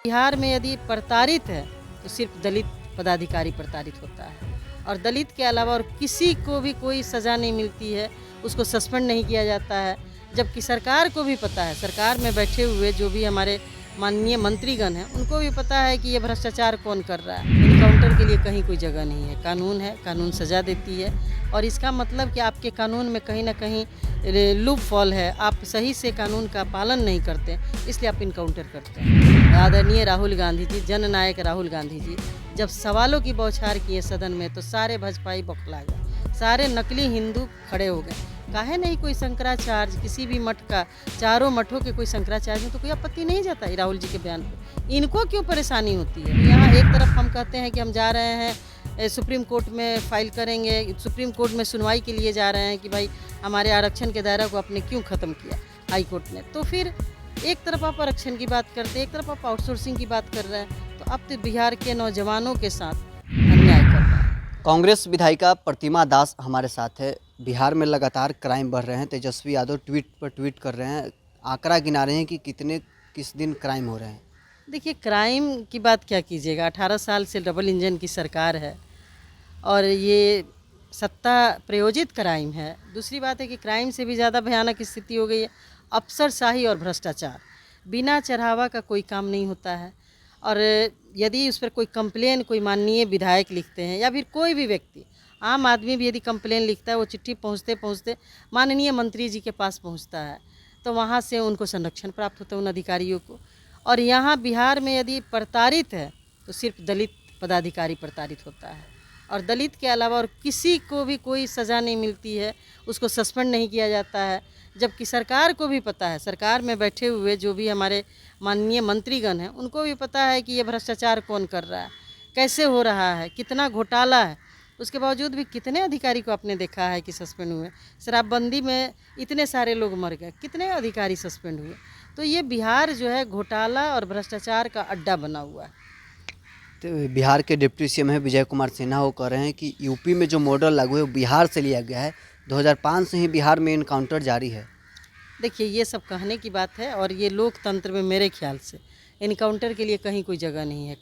बिहार में यदि प्रताड़ित है तो सिर्फ दलित पदाधिकारी प्रताड़ित होता है और दलित के अलावा और किसी को भी कोई सज़ा नहीं मिलती है, उसको सस्पेंड नहीं किया जाता है। जबकि सरकार को भी पता है, सरकार में बैठे हुए जो भी हमारे माननीय मंत्रीगण हैं उनको भी पता है कि ये भ्रष्टाचार कौन कर रहा है। इनकाउंटर के लिए कहीं कोई जगह नहीं है, कानून सज़ा देती है और इसका मतलब कि आपके कानून में कहीं ना कहीं लूप फॉल है, आप सही से कानून का पालन नहीं करते, इसलिए आप इनकाउंटर करते हैं। आदरणीय राहुल गांधी जी, जननायक राहुल गांधी जी जब सवालों की बौछार किए सदन में तो सारे भाजपाई बौखला गए, सारे नकली हिंदू खड़े हो गए। काहे नहीं कोई शंकराचार्य किसी भी मठ का, चारों मठों के कोई शंकराचार्य में तो कोई आपत्ति नहीं जाता है राहुल जी के बयान पर। इनको क्यों परेशानी होती है? यहाँ एक तरफ हम कहते हैं कि हम जा रहे हैं सुप्रीम कोर्ट में फाइल करेंगे, सुप्रीम कोर्ट में सुनवाई के लिए जा रहे हैं कि भाई हमारे आरक्षण के दायरा को आपने क्यों ख़त्म किया हाई कोर्ट ने। तो फिर एक तरफ आप आरक्षण की बात करते हैं, एक तरफ आप आउटसोर्सिंग की बात कर रहे हैं, तो अब तो बिहार के नौजवानों के साथ अन्याय कर रहे हैं। कांग्रेस विधायिका प्रतिमा दास हमारे साथ है। बिहार में लगातार क्राइम बढ़ रहे हैं। तेजस्वी यादव ट्वीट पर ट्वीट कर रहे हैं, आंकड़ा गिना रहे हैं कि किस दिन क्राइम हो रहे हैं। देखिए, क्राइम की बात क्या कीजिएगा, 18 साल से डबल इंजन की सरकार है और ये सत्ता प्रयोजित क्राइम है। दूसरी बात है कि क्राइम से भी ज़्यादा भयानक स्थिति हो गई है अफसरशाही और भ्रष्टाचार। बिना चढ़ावा का कोई काम नहीं होता है और यदि उस पर कोई कंप्लेन कोई माननीय विधायक लिखते हैं या फिर कोई भी व्यक्ति, आम आदमी भी यदि कंप्लेन लिखता है, वो चिट्ठी पहुंचते पहुंचते माननीय मंत्री जी के पास पहुंचता है, तो वहां से उनको संरक्षण प्राप्त होता है उन अधिकारियों को। और यहाँ बिहार में यदि प्रताड़ित है तो सिर्फ दलित पदाधिकारी प्रताड़ित होता है और दलित के अलावा और किसी को भी कोई सज़ा नहीं मिलती है, उसको सस्पेंड नहीं किया जाता है। जबकि सरकार को भी पता है, सरकार में बैठे हुए जो भी हमारे माननीय मंत्रीगण हैं उनको भी पता है कि ये भ्रष्टाचार कौन कर रहा है, कैसे हो रहा है, कितना घोटाला है। उसके बावजूद भी कितने अधिकारी को आपने देखा है कि सस्पेंड हुए। शराबबंदी में इतने सारे लोग मर गए, कितने अधिकारी सस्पेंड हुए। तो ये बिहार जो है घोटाला और भ्रष्टाचार का अड्डा बना हुआ है। तो बिहार के डिप्टी सीएम है विजय कुमार सिन्हा, वो कह रहे हैं कि यूपी में जो मॉडल लागू है वो बिहार से लिया गया है। 2005 से ही बिहार में इनकाउंटर जारी है। देखिए, ये सब कहने की बात है और ये लोकतंत्र में मेरे ख्याल से इनकाउंटर के लिए कहीं कोई जगह नहीं है,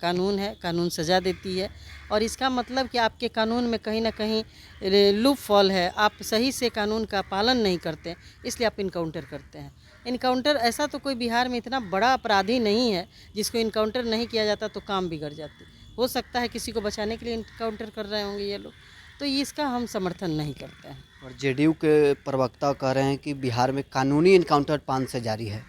कानून सज़ा देती है और इसका मतलब कि आपके कानून में कहीं ना कहीं लूप फॉल है, आप सही से कानून का पालन नहीं करते, इसलिए आप इनकाउंटर करते हैं। इनकाउंटर ऐसा तो कोई बिहार में इतना बड़ा अपराधी नहीं है जिसको इनकाउंटर नहीं किया जाता तो काम बिगड़ जाती। हो सकता है किसी को बचाने के लिए इनकाउंटर कर रहे होंगे ये लोग, तो इसका हम समर्थन नहीं करते हैं। और जेडीयू के प्रवक्ता कह रहे हैं कि बिहार में कानूनी इनकाउंटर 5 से जारी है।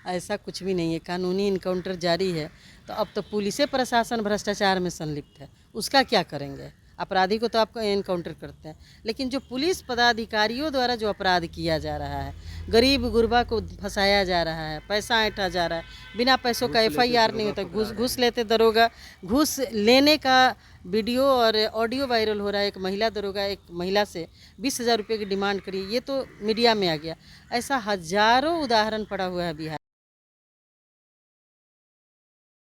ऐसा कुछ भी नहीं है, कानूनी इनकाउंटर जारी है तो अब तो पुलिस प्रशासन भ्रष्टाचार में संलिप्त है, उसका क्या करेंगे? अपराधी को तो आप इनकाउंटर करते हैं, लेकिन जो पुलिस पदाधिकारियों द्वारा जो अपराध किया जा रहा है, गरीब गुरबा को फंसाया जा रहा है, पैसा ऐंठा जा रहा है, बिना पैसों का एफआईआर नहीं होता, घूस लेते दरोगा, घूस लेने का वीडियो और ऑडियो वायरल हो रहा है। एक महिला दरोगा एक महिला से 20,000 रुपये की डिमांड करी, ये तो मीडिया में आ गया। ऐसा हजारों उदाहरण पड़ा हुआ है बिहार,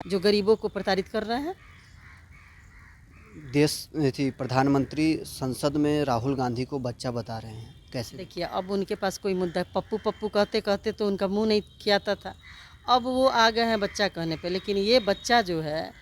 जो गरीबों को प्रताड़ित कर रहे हैं। प्रधानमंत्री संसद में राहुल गांधी को बच्चा बता रहे हैं, कैसे? देखिए, अब उनके पास कोई मुद्दा, पप्पू पप्पू कहते कहते तो उनका मुंह नहीं खियाता था, अब वो आ गए हैं बच्चा कहने पे। लेकिन ये बच्चा जो है,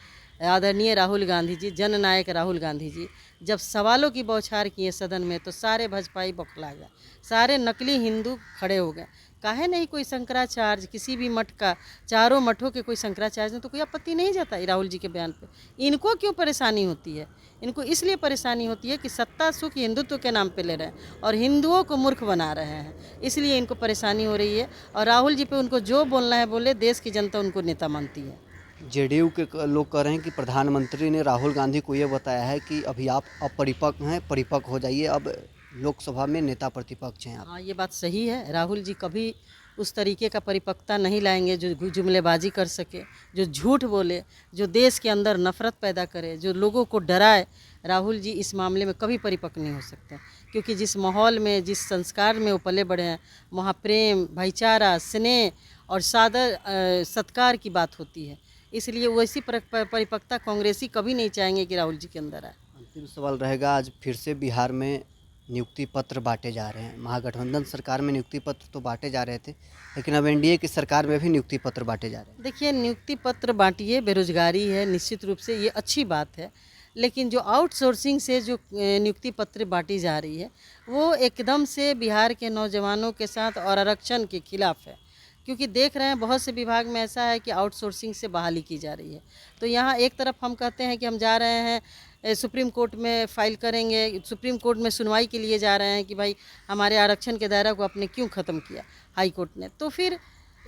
आदरणीय राहुल गांधी जी, जननायक राहुल गांधी जी जब सवालों की बौछार किए सदन में तो सारे भाजपाई बौखला गए, सारे नकली हिंदू खड़े हो गए। काहे नहीं कोई शंकराचार्य किसी भी मठ का, चारों मठों के कोई शंकराचार्य में तो कोई आपत्ति नहीं जाता है राहुल जी के बयान पे। इनको क्यों परेशानी होती है? इनको इसलिए परेशानी होती है कि सत्ता सुख हिंदुत्व के नाम पे ले रहे हैं और हिंदुओं को मूर्ख बना रहे हैं, इसलिए इनको परेशानी हो रही है। और राहुल जी पे उनको जो बोलना है बोले, देश की जनता उनको नेता मानती है। जेडीयू के लोग कह रहे हैं कि प्रधानमंत्री ने राहुल गांधी को ये बताया है कि अभी आप अपरिपक्व हैं, परिपक्व हो जाइए, अब लोकसभा में नेता प्रतिपक्ष हैं आप। हाँ, ये बात सही है। राहुल जी कभी उस तरीके का परिपक्वता नहीं लाएंगे जो जुमलेबाजी कर सके, जो झूठ बोले, जो देश के अंदर नफरत पैदा करे, जो लोगों को डराए। राहुल जी इस मामले में कभी परिपक्व नहीं हो सकते, क्योंकि जिस माहौल में, जिस संस्कार में वो पले बढ़े हैं, वहाँ प्रेम, भाईचारा, स्नेह और सादर सत्कार की बात होती है। इसलिए वैसी परिपक्वता कांग्रेसी कभी नहीं चाहेंगे कि राहुल जी के अंदर आए। अंतिम सवाल रहेगा, आज फिर से बिहार में नियुक्ति पत्र बांटे जा रहे हैं। महागठबंधन सरकार में नियुक्ति पत्र तो बांटे जा रहे थे, लेकिन अब एनडीए की सरकार में भी नियुक्ति पत्र बांटे जा रहे हैं। देखिए, नियुक्ति पत्र बांटिए, बेरोजगारी है, निश्चित रूप से ये अच्छी बात है, लेकिन जो आउटसोर्सिंग से जो नियुक्ति पत्र बांटी जा रही है वो एकदम से बिहार के नौजवानों के साथ और आरक्षण के खिलाफ है। क्योंकि देख रहे हैं बहुत से विभाग में ऐसा है कि आउटसोर्सिंग से बहाली की जा रही है। तो यहाँ एक तरफ हम कहते हैं कि हम जा रहे हैं सुप्रीम कोर्ट में फाइल करेंगे, सुप्रीम कोर्ट में सुनवाई के लिए जा रहे हैं कि भाई हमारे आरक्षण के दायरा को आपने क्यों ख़त्म किया हाई कोर्ट ने। तो फिर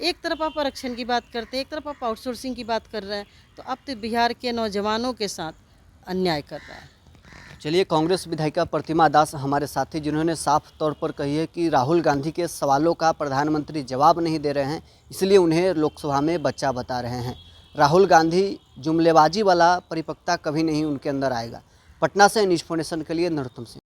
एक तरफ आप आरक्षण की बात करते हैं, एक तरफ आप आउटसोर्सिंग की बात कर रहे हैं, तो अब तो बिहार के नौजवानों के साथ अन्याय कर रहा है। चलिए, कांग्रेस विधायिका प्रतिमा दास हमारे साथ थी, जिन्होंने साफ तौर पर कही है कि राहुल गांधी के सवालों का प्रधानमंत्री जवाब नहीं दे रहे हैं, इसलिए उन्हें लोकसभा में बच्चा बता रहे हैं। राहुल गांधी जुमलेबाजी वाला परिपक्वता कभी नहीं उनके अंदर आएगा। पटना से न्यूज़ 4 नेशन के लिए नरोत्तम सिंह।